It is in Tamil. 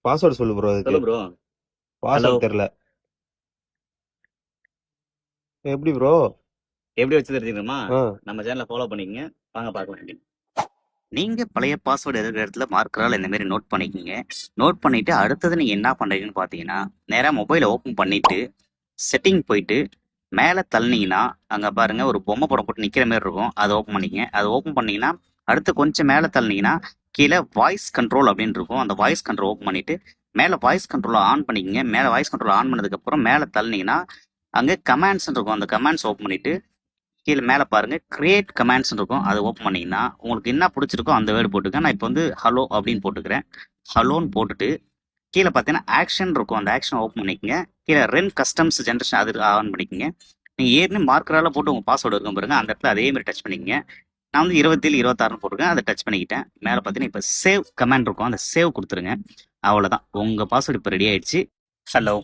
பாஸ்வேர்டு சொல்லு ப்ரோ அதுக்கு. சொல்லு ப்ரோ. ஹலோ. பாஸ்வேர்டு தெரியல. எப்படி ப்ரோ? எப்படி வச்சு தெரிஞ்சுக்கணுமா? ஆ நம்ம சேனலை ஃபாலோ பண்ணிக்கங்க. வாங்க பார்க்கலாம். நீங்க பழைய பாஸ்வேர்டு இருக்கிற இடத்துல மார்க்கரால் இந்த மாதிரி நோட் பண்ணிக்கோங்க. நோட் பண்ணிட்டு அடுத்தது நீங்க என்ன பண்றீங்கன்னு பாத்தீங்கன்னா, நேரா மொபைலை ஓப்பன் பண்ணிட்டு செட்டிங் போயிட்டு மேலே தள்ளினீங்கன்னா அங்க பாருங்க ஒரு பொம்மை படம் போட்டு நிக்கிற மாதிரி இருக்கும். அதை ஓப்பன் பண்ணிக்கங்க. அதை ஓப்பன் பண்ணீங்கன்னா அடுத்து கொஞ்சம் மேலே தள்ளினீங்கன்னா கீழே வாய்ஸ் கண்ட்ரோல் அப்படின்னு இருக்கும். அந்த வாய்ஸ் கண்ட்ரோல் ஓப்பன் பண்ணிட்டு மேலே வாய்ஸ் கண்ட்ரோலை ஆன் பண்ணிக்கங்க. மேலே வாய்ஸ் கண்ட்ரோல் ஆன் பண்ணதுக்கு அப்புறம் மேலே தள்ளினீங்கன்னா அங்கே கமாண்ட்ஸ் இருக்கும். அந்த கமாண்ட்ஸ் ஓப்பன் பண்ணிட்டு கீழே மேலே பாருங்க கிரியேட் கமாண்ட்ஸ் இருக்கும். அதை ஓப்பன் பண்ணீங்கன்னா உங்களுக்கு என்ன பிடிச்சிருக்கோ அந்த வேர்டு போட்டுக்கேன். நான் இப்போ வந்து ஹலோ அப்படின்னு போட்டுக்கிறேன். ஹலோன்னு போட்டுட்டு கீழே பார்த்தீங்கன்னா ஆக்ஷன் இருக்கும். அந்த ஆக்ஷன் ஓப்பன் பண்ணிக்கங்க. கீழே ரென் கஸ்டம்ஸ் ஜென்ரேஷன் அது ஆன் பண்ணிக்கங்க. நீங்கள் ஏற்கனவே மார்க்கரால போட்டு உங்கள் பாஸ்வேர்டு இருக்கும் பாருங்க, அந்த இடத்துல அதே மாதிரி டச் பண்ணிக்கங்க. நான் வந்து 27 26 போட்டிருக்கேன். அதை டச் பண்ணிக்கிட்டேன். மேலே பார்த்தீங்கன்னா இப்போ சேவ் கமாண்ட் இருக்கும். அந்த சேவ் கொடுத்துருங்க. அவ்வளோதான், உங்கள் பாஸ்வேர்டு இப்போ ரெடி ஆயிடுச்சு. ஹலோ.